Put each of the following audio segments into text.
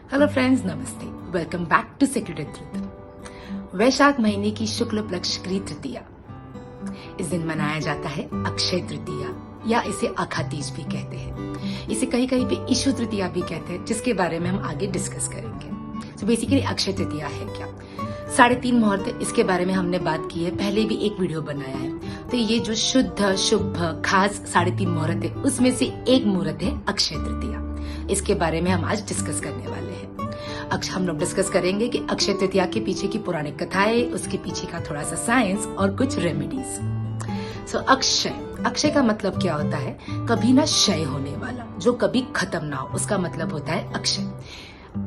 Hello friends, नमस्ते। Welcome back to sacred truth. Vaishakh महीने की शुक्ल पक्ष की तृतीया, इस दिन मनाया जाता है अक्षय तृतीया या इसे अखातीज भी कहते हैं। इसे कहीं कहीं पे ईशु तृतीया भी कहते हैं, जिसके बारे में हम आगे डिस्कस करेंगे। तो बेसिकली अक्षय तृतीया है क्या? 3.5 मुहूर्त, इसके बारे में हमने बात की है, पहले भी एक वीडियो बनाया है। तो ये जो शुद्ध शुभ खास 3.5 मुहूर्त है, उसमें से एक मुहूर्त है अक्षय तृतीया। इसके बारे में हम आज डिस्कस करने वाले हैं। हम लोग डिस्कस करेंगे कि अक्षय तृतीया के पीछे की पौराणिक कथाएं, उसके पीछे का थोड़ा सा साइंस और कुछ रेमेडीज। अक्षय का मतलब क्या होता है? कभी ना क्षय होने वाला, जो कभी खत्म ना हो, उसका मतलब होता है अक्षय।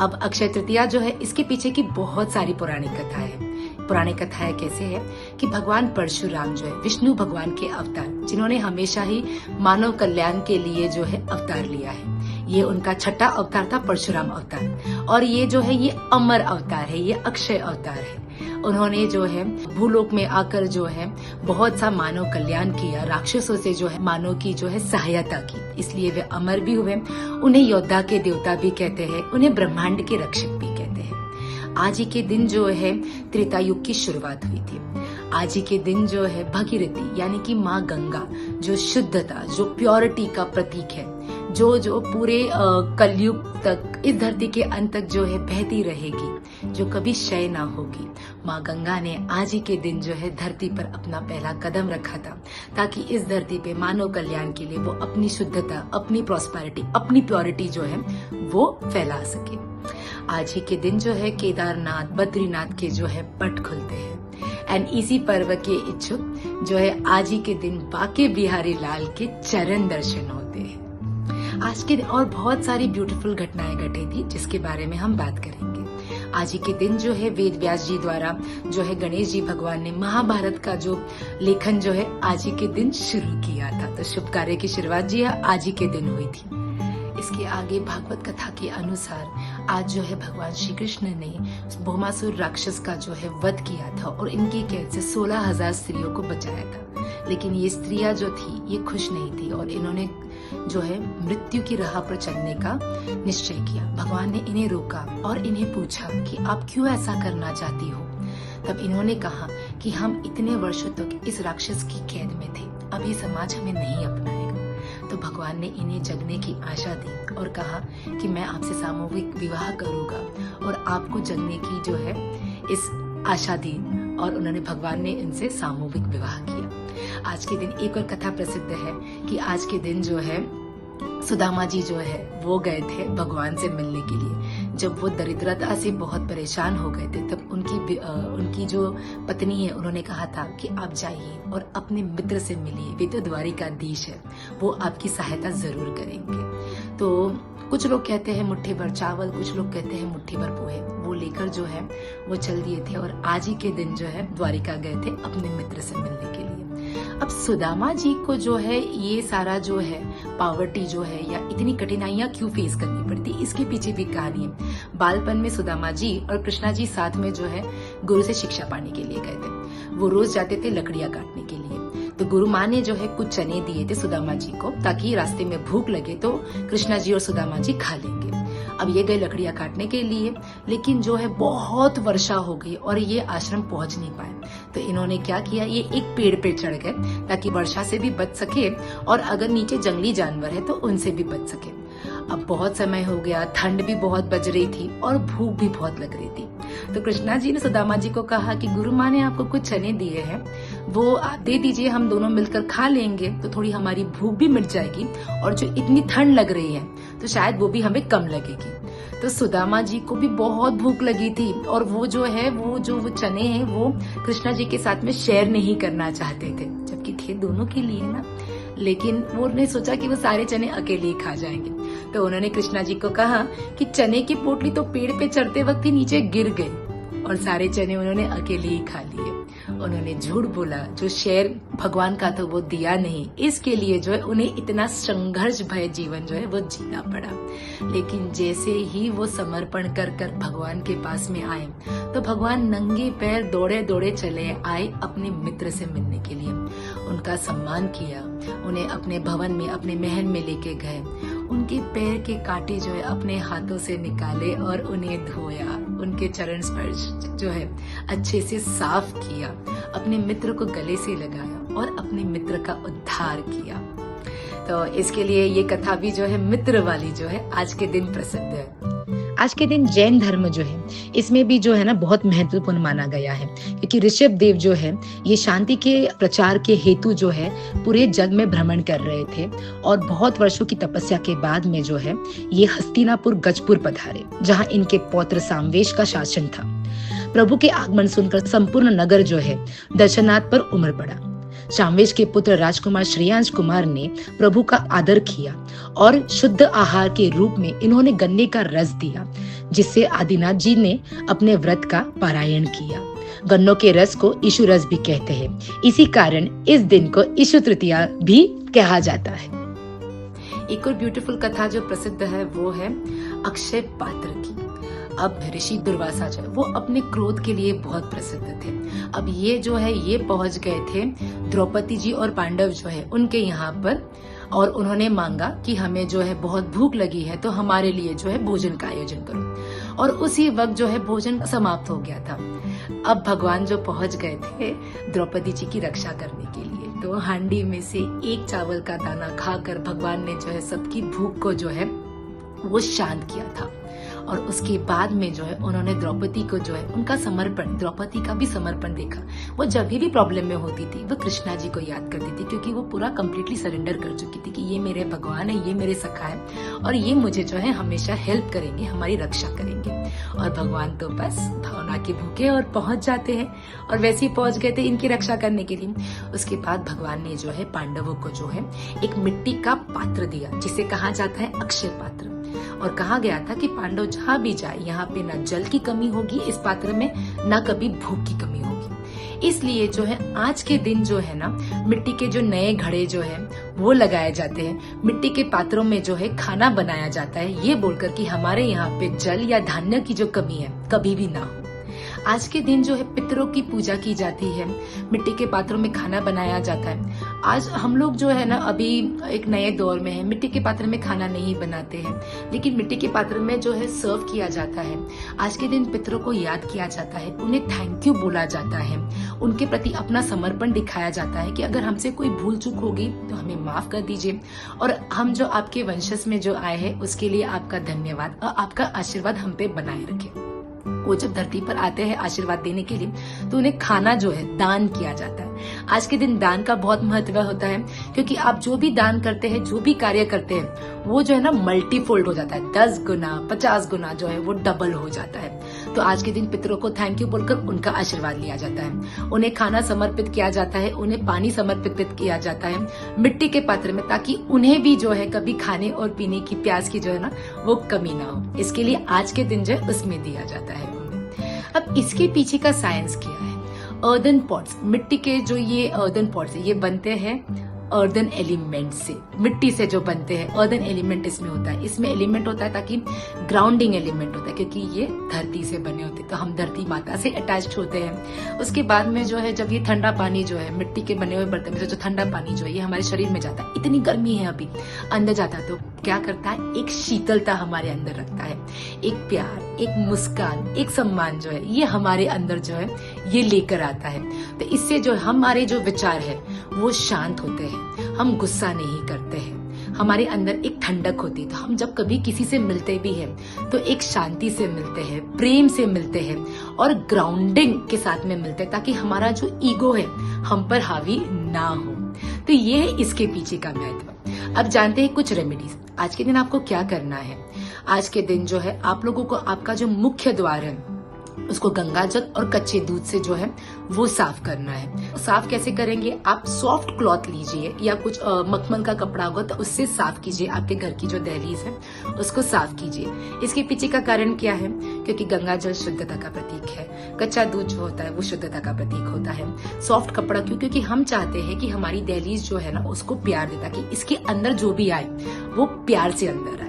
अब अक्षय तृतीया जो है, इसके पीछे की बहुत सारी पौराणिक कथाएं हैं। पुरानी कथाएं कैसे है कि भगवान परशुराम जो है विष्णु भगवान के अवतार, जिन्होंने हमेशा ही मानव कल्याण के लिए जो है अवतार लिया है। ये उनका 6ठा अवतार था, परशुराम अवतार। और ये जो है ये अमर अवतार है, ये अक्षय अवतार है। उन्होंने जो है भूलोक में आकर जो है बहुत सा मानव कल्याण किया, राक्षसों से जो है मानव की जो है सहायता की, इसलिए वे अमर भी हुए। उन्हें योद्धा के देवता भी कहते हैं, उन्हें ब्रह्मांड के रक्षक भी कहते हैं। आज ही के दिन जो है त्रेता युग की शुरुआत हुई थी। आज ही के दिन जो है भगीरथी यानी कि माँ गंगा, जो शुद्धता, जो प्योरिटी का प्रतीक है, जो पूरे कलयुग तक, इस धरती के अंत तक जो है बहती रहेगी, जो कभी क्षय ना होगी। माँ गंगा ने आज ही के दिन जो है धरती पर अपना पहला कदम रखा था, ताकि इस धरती पे मानव कल्याण के लिए वो अपनी शुद्धता, अपनी प्रॉस्पेरिटी, अपनी प्योरिटी जो है वो फैला सके। आज ही के दिन जो है केदारनाथ, बद्रीनाथ के जो है पट खुलते हैं। एंड इसी पर्व के इच्छुक जो है आज ही के दिन बाके बिहारी लाल के चरण दर्शन होते हैं। आज के दिन और बहुत सारी ब्यूटीफुल घटनाएं घटी थी, जिसके बारे में हम बात करेंगे। आज ही के दिन जो है वेद व्यास जी द्वारा जो है गणेश जी भगवान ने महाभारत का जो लेखन जो है आज ही के दिन शुरू किया था। तो शुभ कार्य की शुरुआत जी आज ही के दिन हुई थी। इसके आगे भागवत कथा के अनुसार आज जो है भगवान श्री कृष्ण ने भौमासुर राक्षस का जो है वध किया था और इनकी कैद से 16,000 स्त्रियों को बचाया था। लेकिन ये स्त्रियां जो थी ये खुश नहीं थी और इन्होंने जो है मृत्यु की राह पर चलने का निश्चय किया। भगवान ने इन्हें रोका और इन्हें पूछा कि आप क्यों ऐसा करना चाहती हो? तब इन्होंने कहा कि हम इतने वर्षों तक इस राक्षस की कैद में थे, अब ये समाज हमें नहीं अपनाएगा। तो भगवान ने इन्हें जगने की आशा दी और कहा कि मैं आपसे सामूहिक विवाह करूंगा, और आपको जगने की जो है इस आशा दी, और उन्होंने भगवान ने इनसे सामूहिक विवाह किया। आज के दिन एक और कथा प्रसिद्ध है कि आज के दिन जो है सुदामा जी जो है वो गए थे भगवान से मिलने के लिए। जब वो दरिद्रता से बहुत परेशान हो गए थे, तब उनकी जो पत्नी है, उन्होंने कहा था कि आप जाइए और अपने मित्र से मिलिए, वे तो द्वारिकाधीश है, वो आपकी सहायता जरूर करेंगे। तो कुछ लोग कहते हैं मुट्ठी भर चावल, कुछ लोग कहते हैं मुट्ठी भर पोहे, वो लेकर जो है वो चल दिए थे और आज ही के दिन जो है द्वारिका गए थे अपने मित्र से मिलने के लिए। अब सुदामा जी को जो है ये सारा जो है पावर्टी जो है या इतनी कठिनाइयां क्यों फेस करनी पड़ती, इसके पीछे भी कहानी है। बालपन में सुदामा जी और कृष्णा जी साथ में जो है गुरु से शिक्षा पाने के लिए गए थे। वो रोज जाते थे लकड़ियां काटने के लिए। तो गुरु माँ ने जो है कुछ चने दिए थे सुदामा जी को, ताकि रास्ते में भूख लगे तो कृष्णा जी और सुदामा जी खा लेंगे। अब ये गए लकड़ियां काटने के लिए, लेकिन जो है बहुत वर्षा हो गई और ये आश्रम पहुंच नहीं पाए। तो इन्होंने क्या किया, ये एक पेड़ पे चढ़ गए ताकि वर्षा से भी बच सके और अगर नीचे जंगली जानवर है तो उनसे भी बच सके। अब बहुत समय हो गया, ठंड भी बहुत बज रही थी और भूख भी बहुत लग रही थी। तो कृष्णा जी ने सुदामा जी को कहा कि गुरु माँ ने आपको कुछ चने दिए हैं, वो दे दीजिए, हम दोनों मिलकर खा लेंगे तो थोड़ी हमारी भूख भी मिट जाएगी, और जो इतनी ठंड लग रही है तो शायद वो भी हमें कम लगेगी। तो सुदामा जी को भी बहुत भूख लगी थी और वो जो है वो चने हैं वो कृष्णा जी के साथ में शेयर नहीं करना चाहते थे, जबकि थे दोनों के लिए ना। लेकिन वो ने सोचा कि वो सारे चने अकेले ही खा जाएंगे। तो उन्होंने कृष्णा जी को कहा कि चने की पोटली तो पेड़ पे चढ़ते वक्त ही नीचे गिर गई और सारे चने उन्होंने अकेले ही खा लिए। उन्होंने झूठ बोला, जो शेर भगवान का था वो दिया नहीं, इसके लिए जो है उन्हें इतना संघर्ष भय जीवन जो है वो जीना पड़ा। लेकिन जैसे ही वो समर्पण कर कर भगवान के पास में आए, तो भगवान नंगे पैर दौड़े दौड़े चले आए अपने मित्र से मिलने के लिए। उनका सम्मान किया, उन्हें अपने भवन में, अपने महल में लेके गए उनके पैर के कांटे जो है अपने हाथों से निकाले और उन्हें धोया, उनके चरण स्पर्श जो है अच्छे से साफ किया, अपने मित्र को गले से लगाया और अपने मित्र का उद्धार किया। तो इसके लिए ये कथा भी जो है मित्र वाली जो है आज के दिन प्रसिद्ध है। आज के दिन जैन धर्म जो है इसमें भी जो है ना बहुत महत्वपूर्ण माना गया है, क्योंकि ऋषभ देव जो है ये शांति के प्रचार के हेतु जो है पूरे जग में भ्रमण कर रहे थे और बहुत वर्षों की तपस्या के बाद में जो है ये हस्तिनापुर गजपुर पधारे, जहाँ इनके पौत्र सामवेश का शासन था। प्रभु के आगमन सुनकर संपूर्ण नगर जो है दर्शनार्थ पर उमड़ पड़ा। सामवेश के पुत्र राजकुमार श्रेयांश कुमार ने प्रभु का आदर किया और शुद्ध आहार के रूप में इन्होंने गन्ने का रस दिया, जिससे आदिनाथ जी ने अपने व्रत का पारायण किया। गन्नों के रस को इशु रस भी कहते हैं, इसी कारण इस दिन को इशु तृतीया भी कहा जाता है। एक और ब्यूटीफुल कथा जो प्रसिद्ध है वो है अक्षय पात्र की। अब ऋषि दुर्वासा जो है वो अपने क्रोध के लिए बहुत प्रसिद्ध थे। अब ये जो है ये पहुंच गए थे द्रौपदी जी और पांडव जो है उनके यहाँ पर, और उन्होंने मांगा कि हमें जो है बहुत भूख लगी है तो हमारे लिए जो है भोजन का आयोजन करो, और उसी वक्त जो है भोजन समाप्त हो गया था। अब भगवान जो पहुंच गए थे द्रौपदी जी की रक्षा करने के लिए, तो हांडी में से एक चावल का दाना खाकर भगवान ने जो है सबकी भूख को जो है वो शांत किया था। और उसके बाद में जो है उन्होंने द्रौपदी को जो है उनका समर्पण, द्रौपदी का भी समर्पण देखा। वो जब भी प्रॉब्लम में होती थी वो कृष्णा जी को याद करती थी, क्योंकि वो पूरा कंप्लीटली सरेंडर कर चुकी थी कि ये मेरे भगवान है, ये मेरे सखा है और ये मुझे जो है हमेशा हेल्प करेंगे, हमारी रक्षा करेंगे। और भगवान तो बस भावना के भूखे और पहुंच जाते हैं, और वैसे ही पहुंच गए थे इनकी रक्षा करने के लिए। उसके बाद भगवान ने जो है पांडवों को जो है एक मिट्टी का पात्र दिया, जिसे कहा जाता है अक्षय पात्र, और कहा गया था कि पांडव जहाँ भी जाए यहाँ पे ना जल की कमी होगी इस पात्र में, ना कभी भूख की कमी होगी। इसलिए जो है आज के दिन जो है ना मिट्टी के जो नए घड़े जो है वो लगाए जाते हैं, मिट्टी के पात्रों में जो है खाना बनाया जाता है, ये बोलकर कि हमारे यहाँ पे जल या धान्य की जो कमी है कभी भी ना हो। आज के दिन जो है पितरों की पूजा की जाती है, मिट्टी के पात्रों में खाना बनाया जाता है। आज हम लोग जो है ना अभी एक नए दौर में है, मिट्टी के पात्र में खाना नहीं बनाते हैं, लेकिन मिट्टी के पात्र में जो है सर्व किया जाता है। आज के दिन पितरों को याद किया जाता है, उन्हें थैंक यू बोला जाता है, उनके प्रति अपना समर्पण दिखाया जाता है कि अगर हमसे कोई भूल चूक होगी तो हमें माफ कर दीजिए, और हम जो आपके वंशज में जो आए हैं उसके लिए आपका धन्यवाद और आपका आशीर्वाद हम पे बनाए रखे। वो जब धरती पर आते हैं आशीर्वाद देने के लिए तो उन्हें खाना जो है दान किया जाता है। आज के दिन दान का बहुत महत्व होता है, क्योंकि आप जो भी दान करते हैं, जो भी कार्य करते हैं, वो जो है ना मल्टीफोल्ड हो जाता है, 10 गुना 50 गुना जो है वो डबल हो जाता है। तो आज के दिन पितरों को थैंक यू बोलकर उनका आशीर्वाद लिया जाता है, उन्हें खाना समर्पित किया जाता है, उन्हें पानी समर्पित किया जाता है मिट्टी के पात्र में, ताकि उन्हें भी जो है कभी खाने और पीने की प्यास की जो है ना वो कमी ना हो। इसके लिए आज के दिन जो है उसमें दिया जाता है। अब इसके पीछे का साइंस क्या है? अर्दन पॉट्स, मिट्टी के जो ये अर्दन पॉट्स है ये बनते हैं अर्दन एलिमेंट से, मिट्टी से जो बनते हैं अर्दन एलिमेंट इसमें होता है। इसमें एलिमेंट होता है ताकि ग्राउंडिंग एलिमेंट होता है, क्योंकि ये धरती से बने होते हैं तो हम धरती माता से अटैच्ड होते हैं। उसके बाद में जो है जब ये ठंडा पानी जो है मिट्टी के बने हुए बर्तन में जो ठंडा पानी जो है ये हमारे शरीर में जाता है, इतनी गर्मी है अभी अंदर जाता है, तो क्या करता है एक शीतलता हमारे अंदर रखता है, एक प्यार, एक मुस्कान, एक सम्मान जो है ये हमारे अंदर जो है ये लेकर आता है। तो इससे जो हमारे जो विचार है वो शांत होते हैं, हम गुस्सा नहीं करते हैं, हमारे अंदर एक ठंडक होती है। तो हम जब कभी किसी से मिलते भी हैं तो एक शांति से मिलते हैं, प्रेम से मिलते हैं और ग्राउंडिंग के साथ में मिलते हैं, ताकि हमारा जो ईगो है हम पर हावी ना हो। तो ये है इसके पीछे का महत्व। अब जानते हैं कुछ रेमेडीज। आज के दिन आपको क्या करना है? आज के दिन जो है आप लोगों को आपका जो मुख्य द्वार है उसको गंगा जल और कच्चे दूध से जो है वो साफ करना है। साफ कैसे करेंगे? आप सॉफ्ट क्लॉथ लीजिए या कुछ मखमल का कपड़ा होगा तो उससे साफ कीजिए, आपके घर की जो दहलीज है उसको साफ कीजिए। इसके पीछे का कारण क्या है? क्योंकि गंगा जल शुद्धता का प्रतीक है, कच्चा दूध जो होता है वो शुद्धता का प्रतीक होता है। सॉफ्ट कपड़ा क्यों? क्योंकि हम चाहते हैं कि हमारी दहलीज जो है ना उसको प्यार दे, ताकि इसके अंदर जो भी आए वो प्यार से अंदर आए।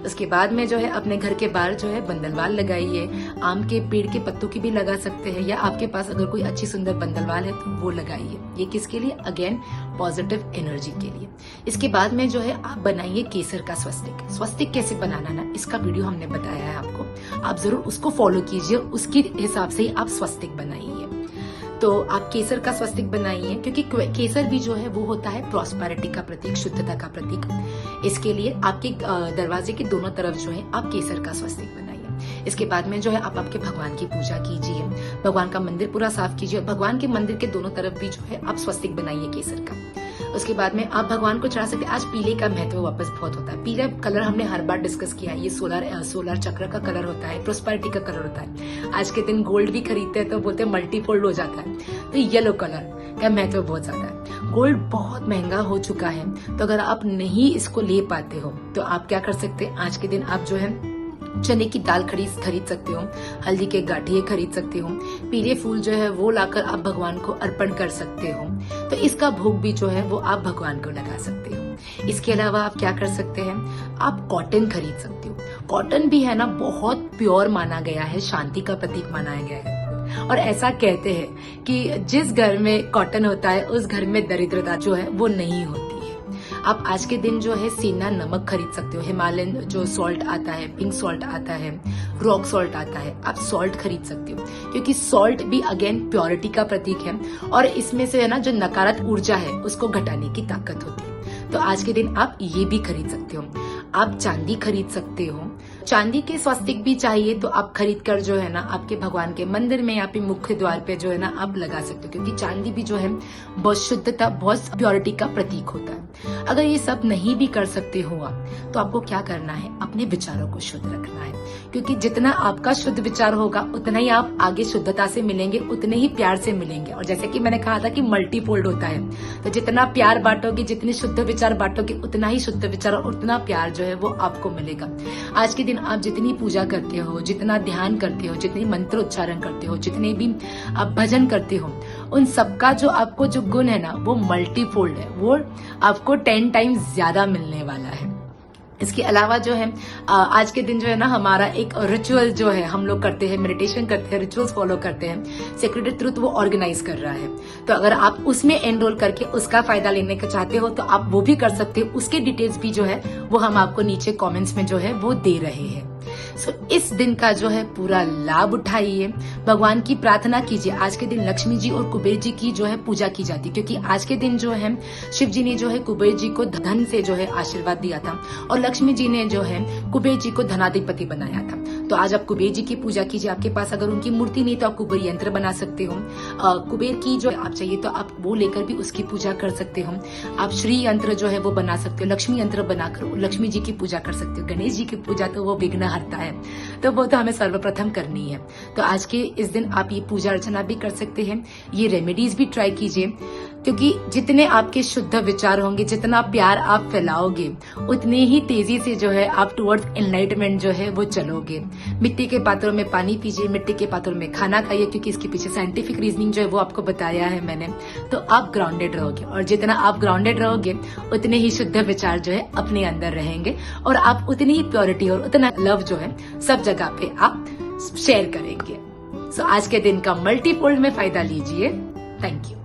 उसके बाद में जो है अपने घर के बाहर जो है बंदलवाल लगाइए। आम के पेड़ के पत्तों की भी लगा सकते हैं, या आपके पास अगर कोई अच्छी सुंदर बंदलवाल है तो वो लगाइए। ये किसके लिए? अगेन पॉजिटिव एनर्जी के लिए। इसके बाद में जो है आप बनाइए केसर का स्वस्तिक। स्वस्तिक कैसे बनाना ना, इसका वीडियो हमने बताया है आपको, आप जरूर उसको फॉलो कीजिए, उसके हिसाब से ही आप स्वस्तिक बनाइए। तो आप केसर का स्वस्तिक बनाइए, क्योंकि केसर भी जो है वो होता है प्रॉस्पेरिटी का प्रतीक, शुद्धता का प्रतीक। इसके लिए आपके दरवाजे के दोनों तरफ जो है आप केसर का स्वस्तिक बनाइए। इसके बाद में जो है आप आपके भगवान की पूजा कीजिए, भगवान का मंदिर पूरा साफ कीजिए, और भगवान के मंदिर के दोनों तरफ भी जो है आप स्वस्तिक बनाइए केसर का। उसके बाद में आप भगवान को चढ़ा सकते हैं। आज पीले का महत्व वापस बहुत होता है। पीला कलर हमने हर बार डिस्कस किया है, ये सोलर चक्र का कलर होता है, प्रोस्पेरिटी का कलर होता है। आज के दिन गोल्ड भी खरीदते हैं तो बोलते हैं मल्टीफोल्ड हो जाता है, तो येलो कलर का महत्व बहुत ज्यादा है। गोल्ड बहुत महंगा हो चुका है, तो अगर आप नहीं इसको ले पाते हो तो आप क्या कर सकते हैं, आज के दिन आप जो है चने की दाल खरीद सकते हो, हल्दी के गाठिए खरीद सकते हो, पीले फूल जो है वो लाकर आप भगवान को अर्पण कर सकते हो। तो इसका भोग भी जो है वो आप भगवान को लगा सकते हो। इसके अलावा आप क्या कर सकते हैं, आप कॉटन खरीद सकते हो। कॉटन भी है ना बहुत प्योर माना गया है, शांति का प्रतीक माना गया है, और ऐसा कहते हैं कि जिस घर में कॉटन होता है उस घर में दरिद्रता जो है वो नहीं होती है। आप आज के दिन जो है सेना नमक खरीद सकते हो, हिमालयन जो सॉल्ट आता है, पिंक सॉल्ट आता है, रॉक सॉल्ट आता है, आप सॉल्ट खरीद सकते हो, क्योंकि सॉल्ट भी अगेन प्योरिटी का प्रतीक है, और इसमें से है ना जो नकारात्मक ऊर्जा है उसको घटाने की ताकत होती है। तो आज के दिन आप ये भी खरीद सकते हो। आप चांदी खरीद सकते हो, चांदी के स्वस्तिक भी चाहिए तो आप खरीद कर जो है ना आपके भगवान के मंदिर में या फिर मुख्य द्वार पे जो है ना आप लगा सकते हो, क्योंकि चांदी भी जो है बहुत शुद्धता, बहुत प्योरिटी का प्रतीक होता है। अगर ये सब नहीं भी कर सकते हो आप, तो आपको क्या करना है, अपने विचारों को शुद्ध रखना है, क्योंकि जितना आपका शुद्ध विचार होगा उतना ही आप आगे शुद्धता से मिलेंगे, उतने ही प्यार से मिलेंगे। और जैसे कि मैंने कहा था कि मल्टीफोल्ड होता है, तो जितना प्यार बांटोगे, जितने शुद्ध विचार बांटोगे, उतना ही शुद्ध विचार और उतना प्यार जो है वो आपको मिलेगा। आज के दिन आप जितनी पूजा करते हो, जितना ध्यान करते हो, जितनी मंत्र उच्चारण करते हो, जितने भी आप भजन करते हो, उन सबका जो आपको जो गुण है ना वो मल्टीफोल्ड है, वो आपको 10 टाइम्स ज्यादा मिलने वाला है। इसके अलावा जो है आज के दिन जो है ना हमारा एक रिचुअल जो है हम लोग करते हैं, मेडिटेशन करते हैं, रिचुअल्स फॉलो करते हैं, सेक्रेड ट्रुथ वो ऑर्गेनाइज कर रहा है। तो अगर आप उसमें एनरोल करके उसका फायदा लेने का चाहते हो तो आप वो भी कर सकते हो। उसके डिटेल्स भी जो है वो हम आपको नीचे कमेंट्स में जो है वो दे रहे हैं। सो इस दिन का जो है पूरा लाभ उठाइए, भगवान की प्रार्थना कीजिए। आज के दिन लक्ष्मी जी और कुबेर जी की जो है पूजा की जाती है, क्योंकि आज के दिन जो है शिव जी ने जो है कुबेर जी को धन से जो है आशीर्वाद दिया था, और लक्ष्मी जी ने जो है कुबेर जी को धनाधिपति बनाया था। तो आज आप कुबेर जी की पूजा कीजिए। आपके पास अगर उनकी मूर्ति नहीं तो आप कुबेर यंत्र बना सकते हो। कुबेर की जो आप चाहिए तो आप वो लेकर भी उसकी पूजा कर सकते हो। आप श्री यंत्र जो है वो बना सकते हो, लक्ष्मी यंत्र बनाकर लक्ष्मी जी की पूजा कर सकते हो। गणेश जी की पूजा तो वो विघ्न हरता है, तो वो तो हमें सर्वप्रथम करनी है। तो आज के इस दिन आप ये पूजा अर्चना भी कर सकते हैं, ये रेमेडीज भी ट्राई कीजिए, क्योंकि जितने आपके शुद्ध विचार होंगे, जितना प्यार आप फैलाओगे, उतने ही तेजी से जो है आप टुवर्ड्स एनलाइटमेंट जो है वो चलोगे। मिट्टी के पात्रों में पानी पीजिए, मिट्टी के पात्रों में खाना खाइए, क्योंकि इसके पीछे साइंटिफिक रीजनिंग जो है वो आपको बताया है मैंने। तो आप ग्राउंडेड रहोगे, और जितना आप ग्राउंडेड रहोगे उतने ही शुद्ध विचार जो है अपने अंदर रहेंगे, और आप उतनी ही प्योरिटी और उतना लव जो है सब जगह पे आप शेयर करेंगे। सो आज के दिन का मल्टीफोल्ड में फायदा लीजिए। Thank you.